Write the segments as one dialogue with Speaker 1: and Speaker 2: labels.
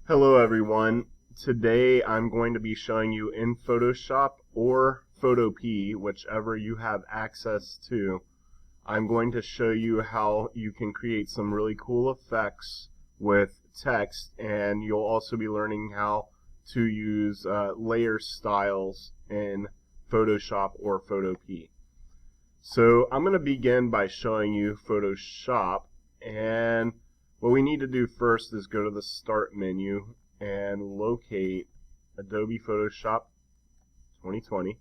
Speaker 1: Hello everyone. Today I'm going to be showing you in Photoshop or Photopea, whichever you have access to. I'm going to show you how you can create some really cool effects with text, and you'll also be learning how to use layer styles in Photoshop or Photopea. So I'm going to begin by showing you Photoshop, and what we need to do first is go to the Start menu and locate Adobe Photoshop 2020,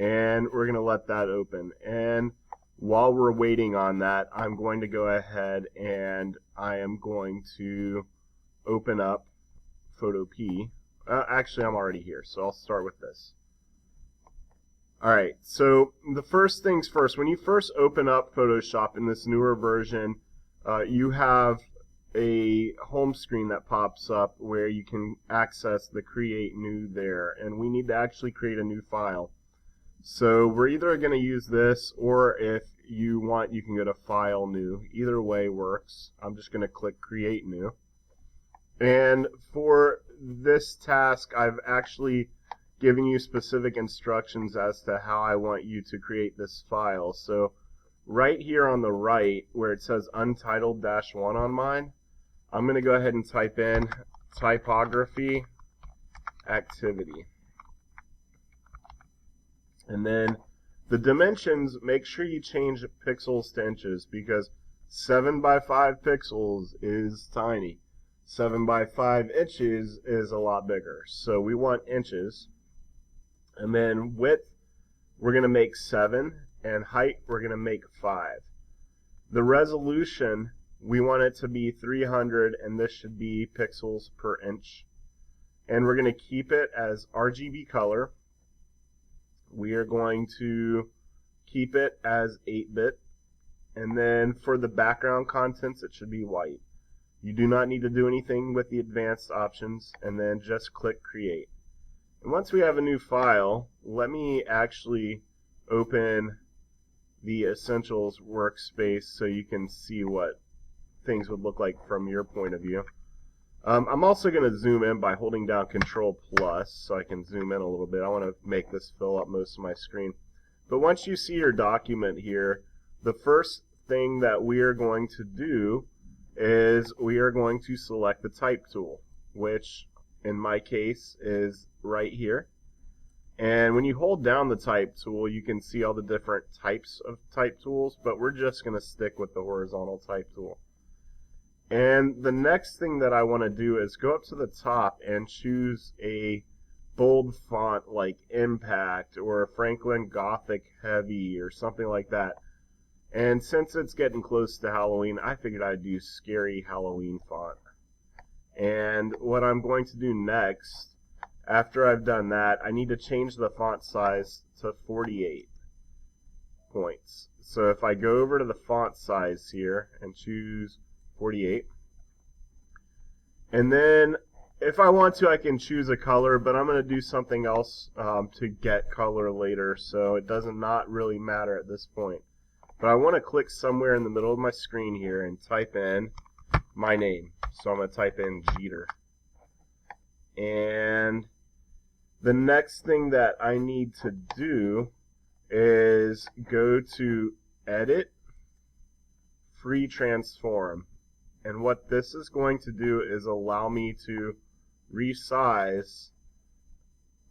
Speaker 1: and we're going to let that open. And while we're waiting on that, I'm going to go ahead and I am going to open up Photopea. Actually, I'm already here, so I'll start with this. Alright, so the first things first, when you first open up Photoshop in this newer version, you have a home screen that pops up where you can access the Create New there, and we need to actually create a new file. So we're either going to use this, or if you want, you can go to File New. Either way works. I'm just going to click Create New. And for this task, I've actually given you specific instructions as to how I want you to create this file. So right here on the right where it says Untitled-1 on mine, I'm going to go ahead and type in Typography Activity. And then the dimensions, make sure you change pixels to inches, because 7 by 5 pixels is tiny. 7 by 5 inches is a lot bigger. So we want inches. And then width, we're going to make 7, and height, we're going to make 5. The resolution, we want it to be 300, and this should be pixels per inch. And we're going to keep it as RGB color. We are going to keep it as 8-bit. And then for the background contents, it should be white. You do not need to do anything with the advanced options, and then just click Create. And once we have a new file, let me actually open the Essentials workspace so you can see what things would look like from your point of view. I'm also going to zoom in by holding down Control Plus so I can zoom in a little bit. I want to make this fill up most of my screen. But once you see your document here, the first thing that we are going to do is we are going to select the Type tool, which in my case is right here. And when you hold down the Type tool, you can see all the different types of type tools, but we're just going to stick with the horizontal type tool. And the next thing that I want to do is go up to the top and choose a bold font like Impact or Franklin Gothic Heavy or something like that. And since it's getting close to Halloween, I figured I'd do Scary Halloween font. And what I'm going to do next, after I've done that, I need to change the font size to 48 points. So if I go over to the font size here and choose 48, and then if I want to, I can choose a color, but I'm going to do something else to get color later, so it does not really matter at this point. But I want to click somewhere in the middle of my screen here and type in my name. So I'm going to type in Jeter. And the next thing that I need to do is go to Edit, Free Transform. And what this is going to do is allow me to resize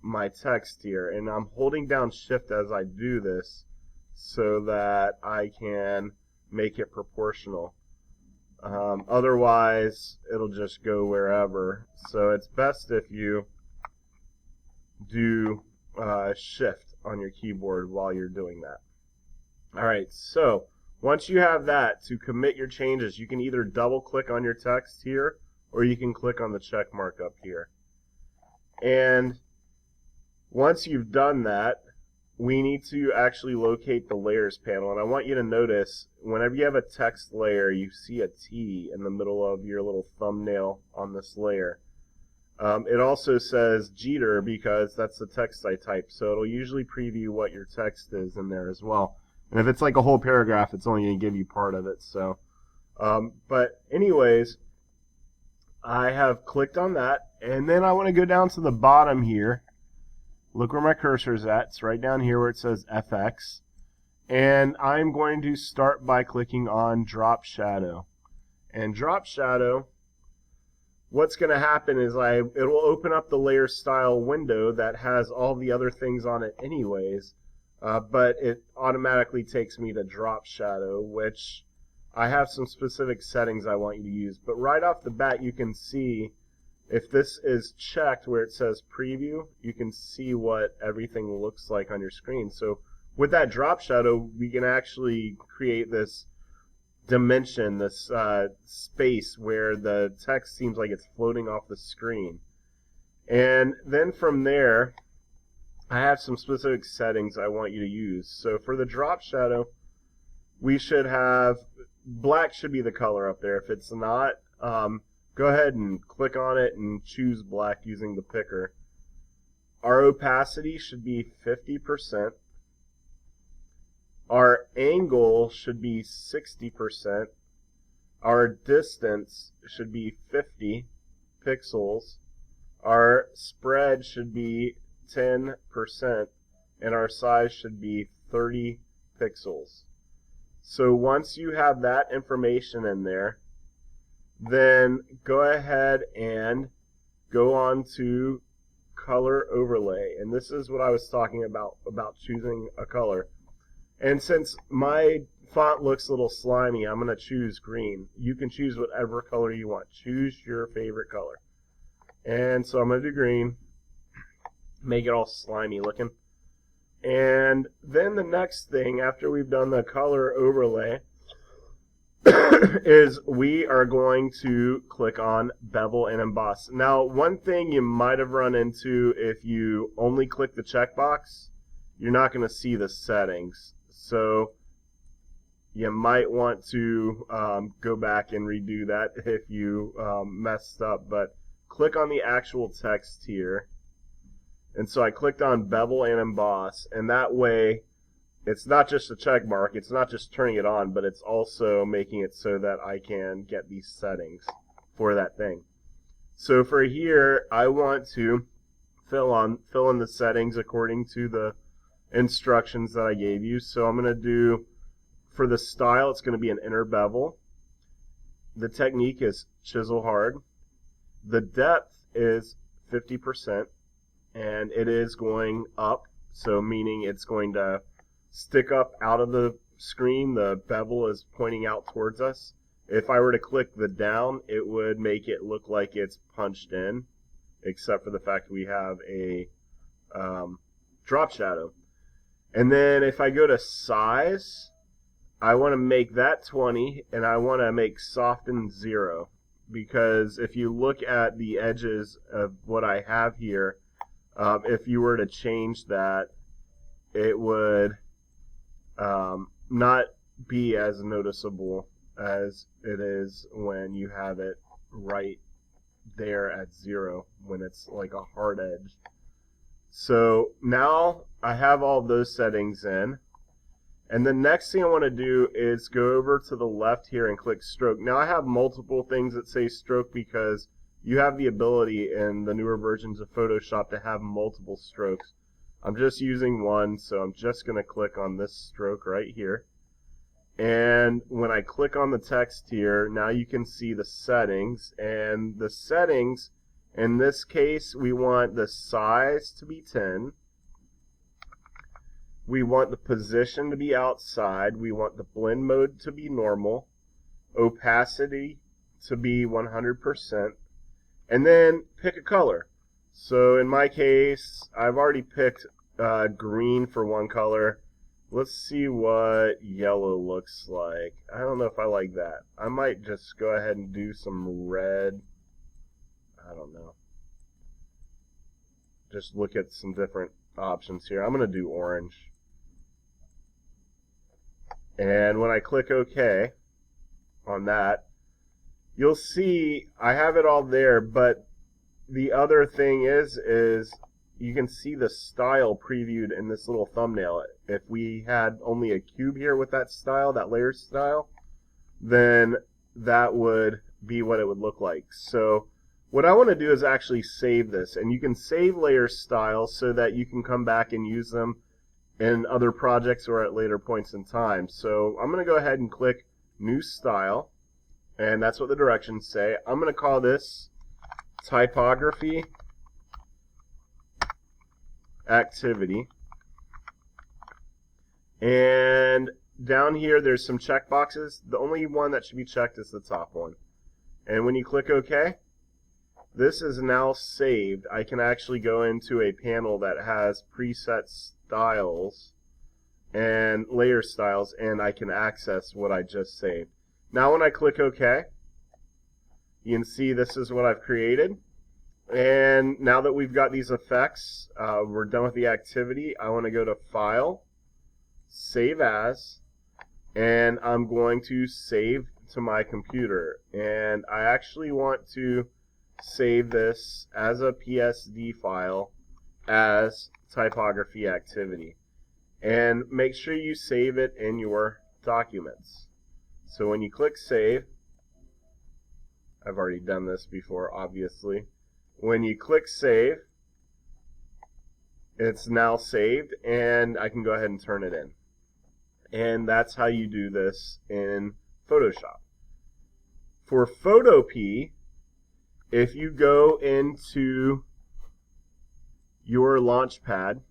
Speaker 1: my text here. And I'm holding down Shift as I do this so that I can make it proportional. Otherwise, it'll just go wherever. So it's best if you do Shift on your keyboard while you're doing that. Alright, so once you have that, to commit your changes, you can either double click on your text here, or you can click on the check mark up here. And once you've done that, we need to actually locate the layers panel. And I want you to notice, whenever you have a text layer, you see a T in the middle of your little thumbnail on this layer. It also says Jeter because that's the text I typed, so it'll usually preview what your text is in there as well. And if it's like a whole paragraph, it's only going to give you part of it. So, but anyways, I have clicked on that, and then I want to go down to the bottom here. Look where my cursor is at. It's right down here where it says FX. And I'm going to start by clicking on Drop Shadow. And Drop Shadow, what's going to happen is it will open up the layer style window that has all the other things on it anyways, but it automatically takes me to Drop Shadow, which I have some specific settings I want you to use. But right off the bat, you can see if this is checked where it says preview, you can see what everything looks like on your screen. So with that Drop Shadow, we can actually create this dimension, this space where the text seems like it's floating off the screen. And then from there, I have some specific settings I want you to use. So for the Drop Shadow, we should have, black should be the color up there. If it's not, go ahead and click on it and choose black using the picker. Our opacity should be 50%. Our angle should be 60%. Our distance should be 50 pixels. Our spread should be 10%. And our size should be 30 pixels. So once you have that information in there, then go ahead and go on to color overlay. And this is what I was talking about choosing a color. And since my font looks a little slimy, I'm going to choose green. You can choose whatever color you want. Choose your favorite color. And so I'm going to do green. Make it all slimy looking. And then the next thing, after we've done the color overlay, is we are going to click on bevel and emboss. Now, one thing you might have run into if you only click the checkbox, you're not going to see the settings. So you might want to go back and redo that if you messed up. But click on the actual text here. And so I clicked on bevel and emboss, and that way it's not just a check mark, it's not just turning it on, but it's also making it so that I can get these settings for that thing. So for here, I want to fill in the settings according to the instructions that I gave you. So I'm going to do, for the style, it's going to be an inner bevel. The technique is chisel hard. The depth is 50%, and it is going up, so meaning it's going to stick up out of the screen. The bevel is pointing out towards us. If I were to click the down, it would make it look like it's punched in, except for the fact we have a drop shadow. And then if I go to size, I want to make that 20, and I want to make soften 0, because if you look at the edges of what I have here, if you were to change that, it would not be as noticeable as it is when you have it right there at 0, when it's like a hard edge. So now I have all those settings in, and the next thing I want to do is go over to the left here and click stroke. Now I have multiple things that say stroke because you have the ability in the newer versions of Photoshop to have multiple strokes. I'm just using one, so I'm just going to click on this stroke right here. And when I click on the text here, now you can see the settings. And the settings, in this case, we want the size to be 10. We want the position to be outside. We want the blend mode to be normal. Opacity to be 100%. And then pick a color. So in my case, I've already picked green for one color. Let's see what yellow looks like. I don't know if I like that. I might just go ahead and do some red. I don't know. Just look at some different options here. I'm going to do orange. And when I click OK on that, you'll see I have it all there, but the other thing is you can see the style previewed in this little thumbnail. If we had only a cube here with that style, that layer style, then that would be what it would look like. So What I want to do is actually save this, and you can save layer styles so that you can come back and use them in other projects or at later points in time. So I'm going to go ahead and click New Style, and that's what the directions say. I'm going to call this Typography Activity. And down here there's some checkboxes. The only one that should be checked is the top one. And when you click OK, this is now saved. I can actually go into a panel that has preset styles and layer styles, and I can access what I just saved. Now when I click OK, you can see this is what I've created. And now that we've got these effects, we're done with the activity. I want to go to File, Save As, and I'm going to save to my computer. And I actually want to save this as a PSD file as Typography Activity. And make sure you save it in your documents. So when you click Save, I've already done this before, obviously. When you click Save, it's now saved, and I can go ahead and turn it in. And that's how you do this in Photoshop. For Photopea, if you go into your Launchpad,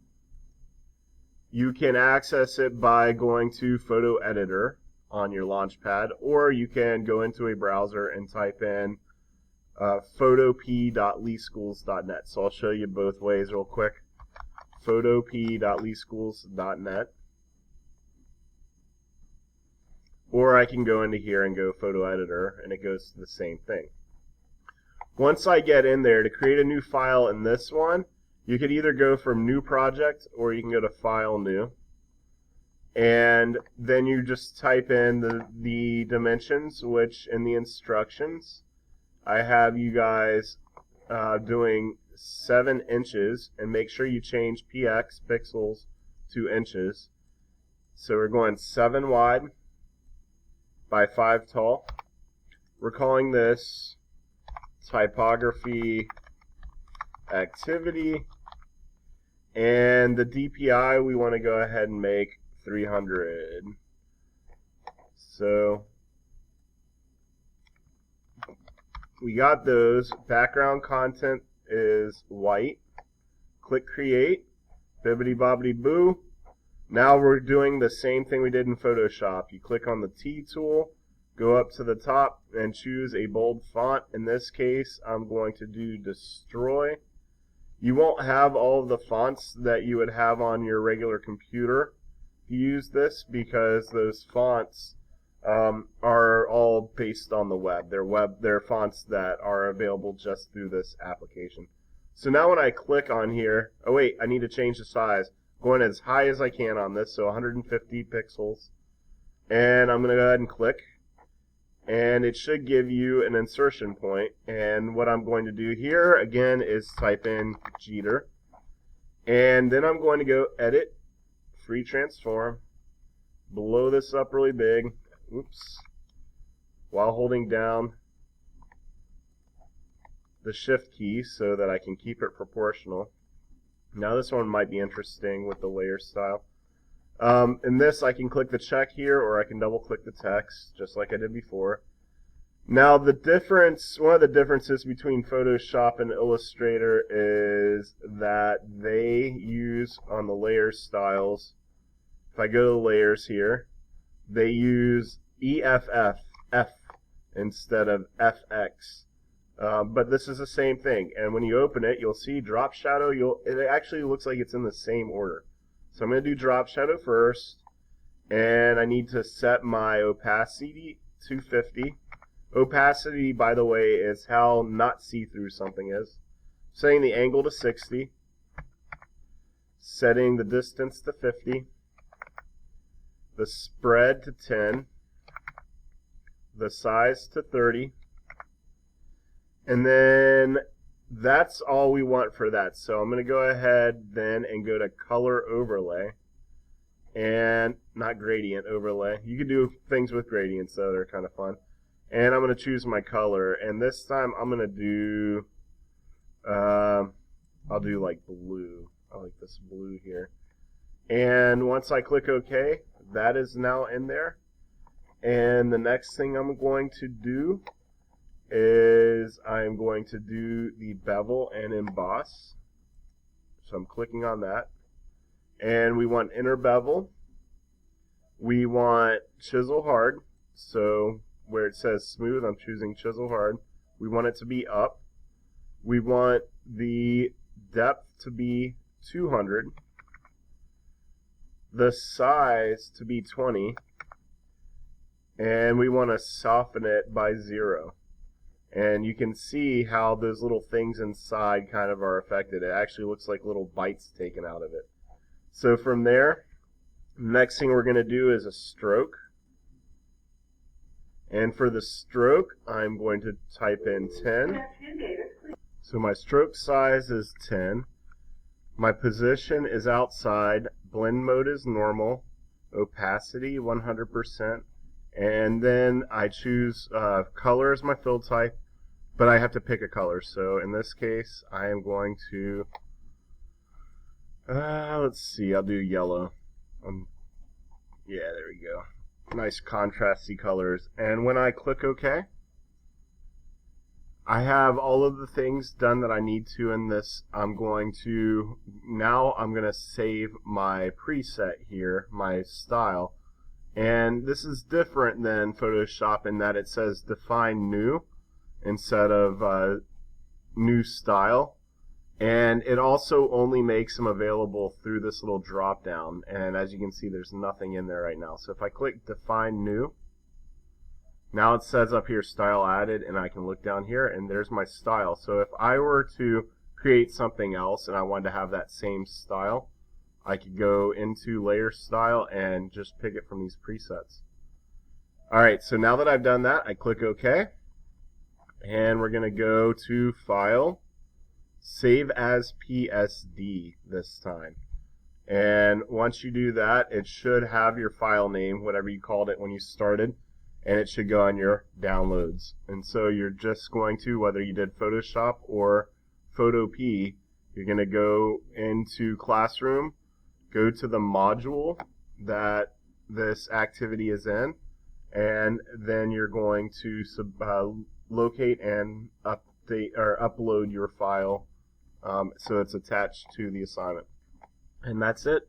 Speaker 1: you can access it by going to Photo Editor on your Launchpad, or you can go into a browser and type in photopea.leeschools.net. So I'll show you both ways real quick. photopea.leeschools.net. Or I can go into here and go Photo Editor, and it goes to the same thing. Once I get in there, to create a new file in this one, you could either go from New Project, or you can go to File, New. And then you just type in the dimensions, which in the instructions, I have you guys doing 7 inches, and make sure you change px, pixels, to inches. So we're going 7 wide by 5 tall. We're calling this Typography Activity, and the DPI we want to go ahead and make 300. So we got those. Background content is white. Click Create. Bibbidi bobbidi boo. Now we're doing the same thing we did in Photoshop. You click on the T tool, go up to the top, and choose a bold font. In this case, I'm going to do Destroy. You won't have all of the fonts that you would have on your regular computer if you use this, because those fonts are all based on the web. They're fonts that are available just through this application. So now when I click on here, oh wait, I need to change the size. Going as high as I can on this, so 150 pixels. And I'm going to go ahead and click. And it should give you an insertion point. And what I'm going to do here, again, is type in Jeter. And then I'm going to go Edit, Free Transform, blow this up really big, oops, while holding down the Shift key so that I can keep it proportional. Now this one might be interesting with the layer style. In this, I can click the check here, or I can double click the text, just like I did before. Now the difference, one of the differences between Photoshop and Illustrator is that they use on the layer styles, if I go to layers here, they use EFF, F, instead of FX. But this is the same thing, and when you open it, you'll see drop shadow. It actually looks like it's in the same order. So I'm going to do drop shadow first, and I need to set my opacity to 50. Opacity, by the way, is how not see-through something is. Setting the angle to 60, setting the distance to 50, the spread to 10, the size to 30, and then that's all we want for that. So I'm going to go ahead then and go to Color Overlay, and not Gradient Overlay. You can do things with gradients though, they're kind of fun. And I'm going to choose my color, and this time I'm going to do, I'll do like blue. I like this blue here. And once I click OK, that is now in there. And the next thing I'm going to do is I'm going to do the bevel and emboss. So I'm clicking on that. And we want inner bevel. We want chisel hard. So where it says smooth, I'm choosing chisel hard. We want it to be up. We want the depth to be 200. The size to be 20. And we want to soften it by 0. And you can see how those little things inside kind of are affected. It actually looks like little bites taken out of it. So from there, next thing we're going to do is a stroke. And for the stroke, I'm going to type in 10. So my stroke size is 10. My position is outside. Blend mode is normal. Opacity 100%. And then I choose color as my fill type, but I have to pick a color. So in this case, I am going to, let's see, I'll do yellow. Yeah, there we go. Nice contrasty colors. And when I click OK, I have all of the things done that I need to in this. I'm going to save my preset here, my style. And this is different than Photoshop in that it says define new instead of new style. And it also only makes them available through this little drop down. And as you can see, there's nothing in there right now. So if I click define new, now it says up here style added, and I can look down here and there's my style. So if I were to create something else and I wanted to have that same style, I could go into layer style and just pick it from these presets. Alright, so now that I've done that, I click OK. And we're going to go to File, Save as PSD this time. And once you do that, it should have your file name, whatever you called it when you started, and it should go on your downloads. And so you're just going to, whether you did Photoshop or Photopea, you're going to go into Classroom, go to the module that this activity is in, and then you're going to locate and update or upload your file so it's attached to the assignment. And that's it.